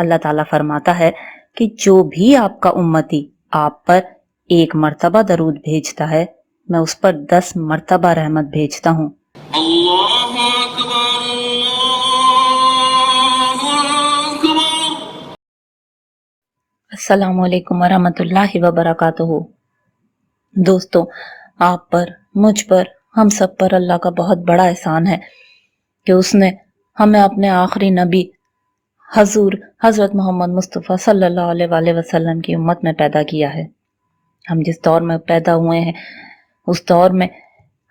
اللہ تعالیٰ فرماتا ہے کہ جو بھی آپ کا امتی آپ پر 1 مرتبہ درود بھیجتا ہے میں اس پر 10 مرتبہ رحمت بھیجتا ہوں۔ اللہ اکبر اللہ اکبر۔ السلام علیکم ورحمۃ اللہ وبرکاتہ۔ دوستو، آپ پر، مجھ پر، ہم سب پر اللہ کا بہت بڑا احسان ہے کہ اس نے ہمیں اپنے آخری نبی حضور حضرت محمد مصطفیٰ صلی اللہ علیہ وآلہ وسلم کی امت میں پیدا کیا ہے۔ ہم جس دور میں پیدا ہوئے ہیں اس دور میں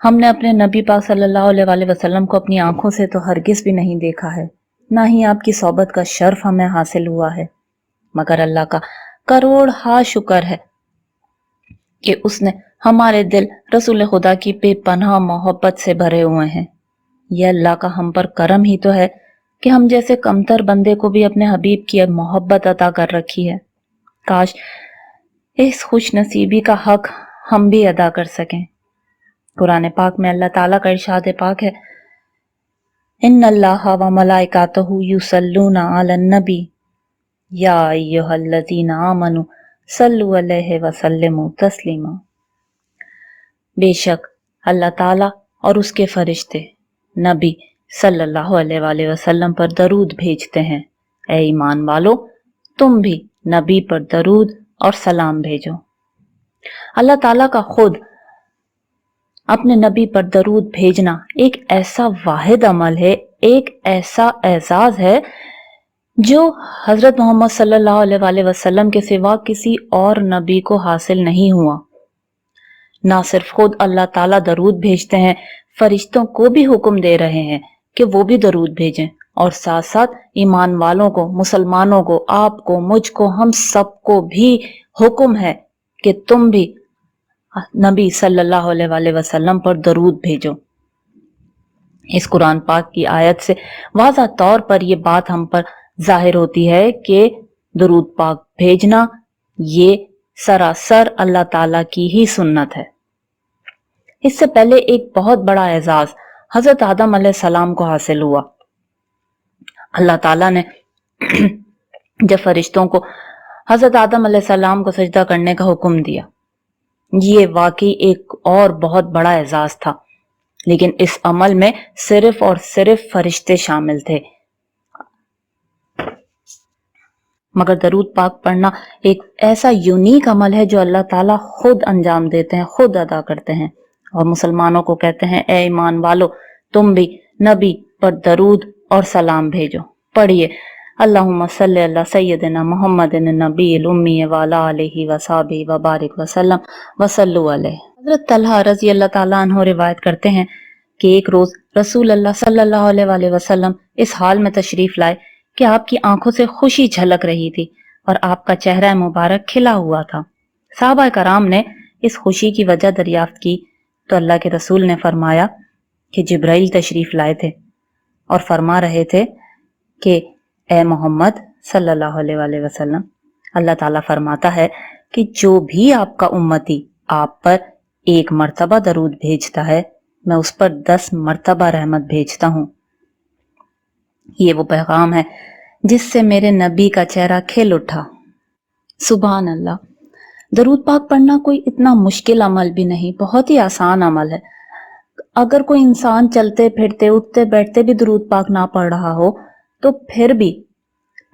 ہم نے اپنے نبی پاک صلی اللہ علیہ وآلہ وسلم کو اپنی آنکھوں سے تو ہرگز بھی نہیں دیکھا ہے، نہ ہی آپ کی صحبت کا شرف ہمیں حاصل ہوا ہے، مگر اللہ کا کروڑ ہا شکر ہے کہ اس نے ہمارے دل رسول خدا کی بے پناہ محبت سے بھرے ہوئے ہیں۔ یہ اللہ کا ہم پر کرم ہی تو ہے کہ ہم جیسے کمتر بندے کو بھی اپنے حبیب کی محبت عطا کر رکھی ہے۔ کاش اس خوش نصیبی کا حق ہم بھی ادا کر سکیں۔ قرآن پاک میں اللہ تعالیٰ کا ارشاد پاک ہے، ان اللہ و ملائکاتہ یصلون علی النبی یا ایھا الذین آمنوا صلوا علیہ وسلموا تسلیما۔ بے شک اللہ تعالیٰ اور اس کے فرشتے نبی صلی اللہ علیہ وآلہ وسلم پر درود بھیجتے ہیں۔ اے ایمان والو، تم بھی نبی پر درود اور سلام بھیجو۔ اللہ تعالیٰ کا خود اپنے نبی پر درود بھیجنا ایک ایسا واحد عمل ہے، ایک ایسا اعزاز ہے جو حضرت محمد صلی اللہ علیہ وآلہ وسلم کے سوا کسی اور نبی کو حاصل نہیں ہوا۔ نہ صرف خود اللہ تعالیٰ درود بھیجتے ہیں، فرشتوں کو بھی حکم دے رہے ہیں کہ وہ بھی درود بھیجیں، اور ساتھ ساتھ ایمان والوں کو، مسلمانوں کو، آپ کو، مجھ کو، ہم سب کو بھی حکم ہے کہ تم بھی نبی صلی اللہ علیہ وآلہ وسلم پر درود بھیجو۔ اس قرآن پاک کی آیت سے واضح طور پر یہ بات ہم پر ظاہر ہوتی ہے کہ درود پاک بھیجنا یہ سراسر اللہ تعالیٰ کی ہی سنت ہے۔ اس سے پہلے ایک بہت بڑا اعزاز حضرت آدم علیہ السلام کو حاصل ہوا۔ اللہ تعالیٰ نے جب فرشتوں کو حضرت آدم علیہ السلام کو سجدہ کرنے کا حکم دیا، یہ واقعی ایک اور بہت بڑا اعزاز تھا، لیکن اس عمل میں صرف اور صرف فرشتے شامل تھے۔ مگر درود پاک پڑھنا ایک ایسا یونیک عمل ہے جو اللہ تعالیٰ خود انجام دیتے ہیں، خود ادا کرتے ہیں، اور مسلمانوں کو کہتے ہیں اے ایمان والو، تم بھی نبی پر درود اور سلام بھیجو۔ پڑھیے، اللہم صلی علی سیدنا محمد النبی الامی وعلی آلہ وصحبہ وبارک وسلم وصلوا علیہ۔ حضرت طلحہ رضی اللہ تعالیٰ عنہ روایت کرتے ہیں کہ ایک روز رسول اللہ صلی اللہ علیہ وآلہ وسلم اس حال میں تشریف لائے کہ آپ کی آنکھوں سے خوشی جھلک رہی تھی اور آپ کا چہرہ مبارک کھلا ہوا تھا۔ صحابہ کرام نے اس خوشی کی وجہ دریافت کی تو اللہ کے رسول نے فرمایا کہ جبرائیل تشریف لائے تھے اور فرما رہے تھے کہ اے محمد صلی اللہ علیہ وآلہ وسلم، اللہ تعالیٰ فرماتا ہے کہ جو بھی آپ کا امتی آپ پر 1 مرتبہ درود بھیجتا ہے میں اس پر 10 مرتبہ رحمت بھیجتا ہوں۔ یہ وہ پیغام ہے جس سے میرے نبی کا چہرہ کھل اٹھا۔ سبحان اللہ۔ درود پاک پڑھنا کوئی اتنا مشکل عمل بھی نہیں، بہت ہی آسان عمل ہے۔ اگر کوئی انسان چلتے پھرتے اٹھتے بیٹھتے بھی درود پاک نہ پڑھ رہا ہو تو پھر بھی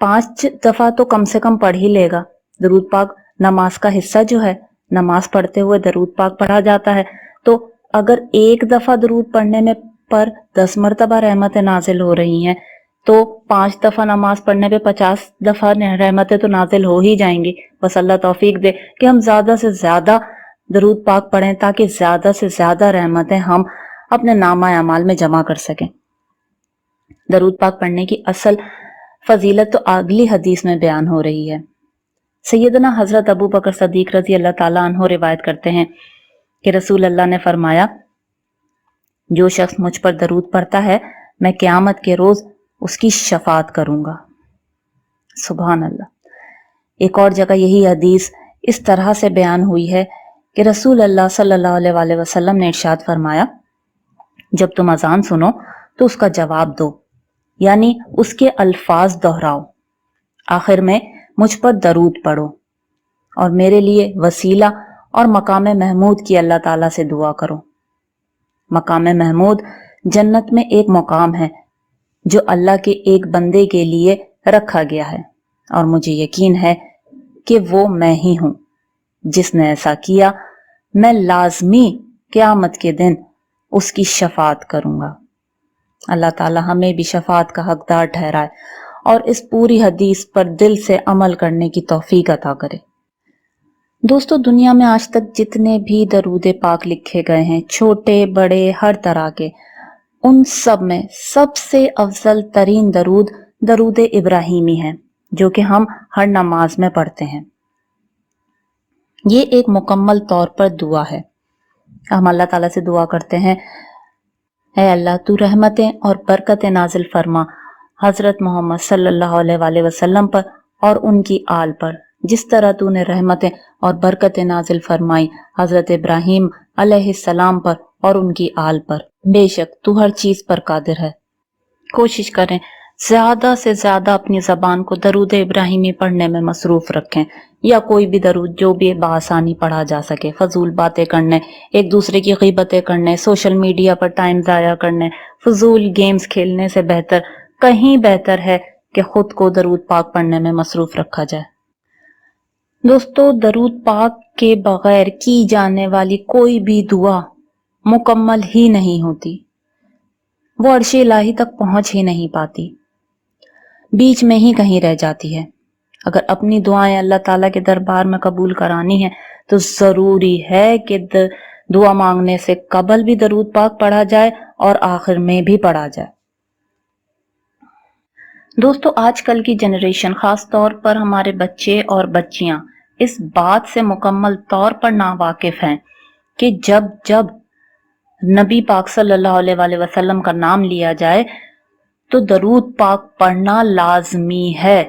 5 دفعہ تو کم سے کم پڑھ ہی لے گا۔ درود پاک نماز کا حصہ جو ہے، نماز پڑھتے ہوئے درود پاک پڑھا جاتا ہے، تو اگر 1 دفعہ درود پڑھنے میں پر 10 مرتبہ رحمتیں نازل ہو رہی ہیں تو 5 دفعہ نماز پڑھنے پہ 50 دفعہ رحمتیں تو نازل ہو ہی جائیں گی۔ بس اللہ توفیق دے کہ ہم زیادہ سے زیادہ درود پاک پڑھیں تاکہ زیادہ سے زیادہ رحمتیں ہم اپنے نامہ اعمال میں جمع کر سکیں۔ درود پاک پڑھنے کی اصل فضیلت تو اگلی حدیث میں بیان ہو رہی ہے۔ سیدنا حضرت ابو بکر صدیق رضی اللہ تعالیٰ عنہ روایت کرتے ہیں کہ رسول اللہ نے فرمایا، جو شخص مجھ پر درود پڑھتا ہے میں قیامت کے روز اس کی شفاعت کروں گا۔ سبحان اللہ۔ ایک اور جگہ یہی حدیث اس طرح سے بیان ہوئی ہے کہ رسول اللہ صلی اللہ علیہ وآلہ وسلم نے ارشاد فرمایا، جب تم اذان سنو تو اس کا جواب دو، یعنی اس کے الفاظ دہراؤ۔ آخر میں مجھ پر درود پڑھو اور میرے لیے وسیلہ اور مقام محمود کی اللہ تعالیٰ سے دعا کرو۔ مقام محمود جنت میں ایک مقام ہے جو اللہ کے ایک بندے کے لیے رکھا گیا ہے، اور مجھے یقین ہے کہ وہ میں ہی ہوں۔ جس نے ایسا کیا میں لازمی قیامت کے دن اس کی شفاعت کروں گا۔ اللہ تعالیٰ ہمیں بھی شفاعت کا حقدار ٹھہرائے اور اس پوری حدیث پر دل سے عمل کرنے کی توفیق عطا کرے۔ دوستو، دنیا میں آج تک جتنے بھی درود پاک لکھے گئے ہیں، چھوٹے بڑے ہر طرح کے، ان سب میں سب سے افضل ترین درود درود ابراہیمی ہے، جو کہ ہم ہر نماز میں پڑھتے ہیں۔ یہ ایک مکمل طور پر دعا ہے۔ ہم اللہ تعالیٰ سے دعا کرتے ہیں، اے اللہ تو رحمتیں اور برکتیں نازل فرما حضرت محمد صلی اللہ علیہ وآلہ وسلم پر اور ان کی آل پر، جس طرح تو نے رحمتیں اور برکتیں نازل فرمائی حضرت ابراہیم علیہ السلام پر اور ان کی آل پر۔ بے شک تو ہر چیز پر قادر ہے۔ کوشش کریں زیادہ سے زیادہ اپنی زبان کو درود ابراہیمی پڑھنے میں مصروف رکھیں، یا کوئی بھی درود جو بھی بآسانی پڑھا جا سکے۔ فضول باتیں کرنے، ایک دوسرے کی غیبتیں کرنے، سوشل میڈیا پر ٹائم ضائع کرنے، فضول گیمز کھیلنے سے بہتر، کہیں بہتر ہے کہ خود کو درود پاک پڑھنے میں مصروف رکھا جائے۔ دوستو، درود پاک کے بغیر کی جانے والی کوئی بھی دعا مکمل ہی نہیں ہوتی، وہ عرش الہی تک پہنچ ہی نہیں پاتی، بیچ میں ہی کہیں رہ جاتی ہے۔ اگر اپنی دعائیں اللہ تعالیٰ کے دربار میں قبول کرانی ہے تو ضروری ہے کہ دعا مانگنے سے قبل بھی درود پاک پڑھا جائے اور آخر میں بھی پڑھا جائے۔ دوستو، آج کل کی جنریشن، خاص طور پر ہمارے بچے اور بچیاں، اس بات سے مکمل طور پر ناواقف ہیں کہ جب نبی پاک صلی اللہ علیہ وآلہ وسلم کا نام لیا جائے تو درود پاک پڑھنا لازمی ہے۔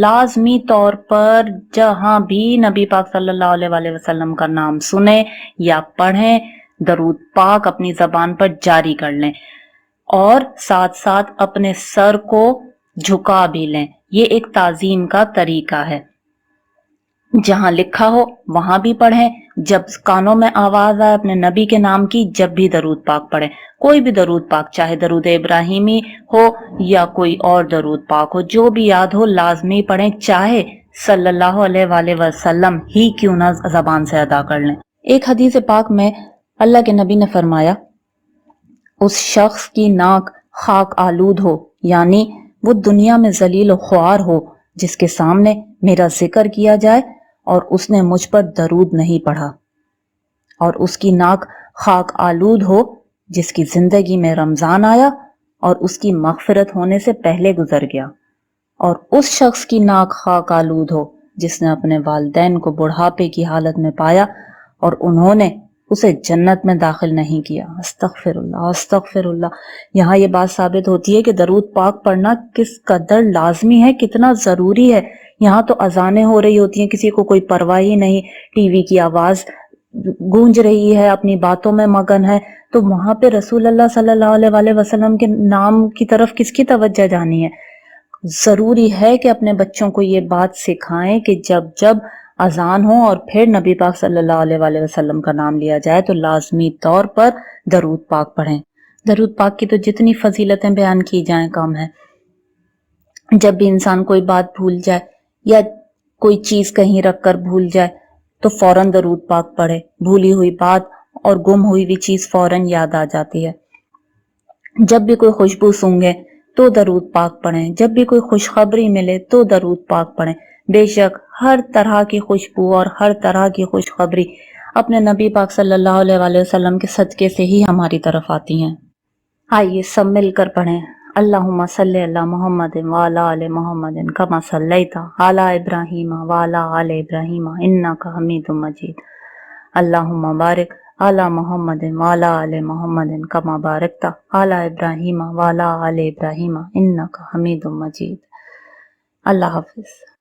لازمی طور پر جہاں بھی نبی پاک صلی اللہ علیہ وآلہ وسلم کا نام سنیں یا پڑھیں، درود پاک اپنی زبان پر جاری کر لیں، اور ساتھ ساتھ اپنے سر کو جھکا بھی لیں۔ یہ ایک تعظیم کا طریقہ ہے۔ جہاں لکھا ہو وہاں بھی پڑھیں، جب کانوں میں آواز آئے اپنے نبی کے نام کی، جب بھی درود پاک پڑھیں، کوئی بھی درود پاک، چاہے درود ابراہیمی ہو یا کوئی اور درود پاک ہو، جو بھی یاد ہو لازمی پڑھیں، چاہے صلی اللہ علیہ وآلہ وسلم ہی کیوں نہ زبان سے ادا کر لیں۔ ایک حدیث پاک میں اللہ کے نبی نے فرمایا، اس شخص کی ناک خاک آلود ہو، یعنی وہ دنیا میں ذلیل و خوار ہو، جس کے سامنے میرا ذکر کیا جائے اور اس نے مجھ پر درود نہیں پڑھا، اور اس کی ناک خاک آلود ہو جس کی زندگی میں رمضان آیا اور اس کی مغفرت ہونے سے پہلے گزر گیا، اور اس شخص کی ناک خاک آلود ہو جس نے اپنے والدین کو بڑھاپے کی حالت میں پایا اور انہوں نے اسے جنت میں داخل نہیں کیا۔ استغفر اللہ، استغفر اللہ۔ یہاں یہ بات ثابت ہوتی ہے کہ درود پاک پڑھنا کس قدر لازمی ہے، کتنا ضروری ہے۔ یہاں تو اذانیں ہو رہی ہوتی ہیں، کسی کو کوئی پرواہ ہی نہیں، ٹی وی کی آواز گونج رہی ہے، اپنی باتوں میں مگن ہے، تو وہاں پہ رسول اللہ صلی اللہ علیہ وآلہ وسلم کے نام کی طرف کس کی توجہ جانی ہے؟ ضروری ہے کہ اپنے بچوں کو یہ بات سکھائیں کہ جب اذان ہو اور پھر نبی پاک صلی اللہ علیہ وآلہ وسلم کا نام لیا جائے تو لازمی طور پر درود پاک پڑھیں۔ درود پاک کی تو جتنی فضیلتیں بیان کی جائیں کم ہے۔ جب بھی انسان کوئی بات بھول جائے یا کوئی چیز کہیں رکھ کر بھول جائے تو فوراً درود پاک پڑھے، بھولی ہوئی بات اور گم ہوئی ہوئی چیز فوراً یاد آ جاتی ہے۔ جب بھی کوئی خوشبو سونگے تو درود پاک پڑھیں، جب بھی کوئی خوشخبری ملے تو درود پاک پڑھیں۔ بے شک ہر طرح کی خوشبو اور ہر طرح کی خوشخبری اپنے نبی پاک صلی اللہ علیہ وآلہ وسلم کے صدقے سے ہی ہماری طرف آتی ہیں۔ آئیے سب مل کر پڑھیں، اللہم صلی علی محمد وعلی آل محمد کما صلیت علی ابراہیم وعلی آل ابراہیم انک حمید مجید، اللہم بارک علی محمد وعلی آل محمد کما بارکت علی ابراہیم وعلی آل ابراہیم انک حمید مجید۔ اللہ حافظ۔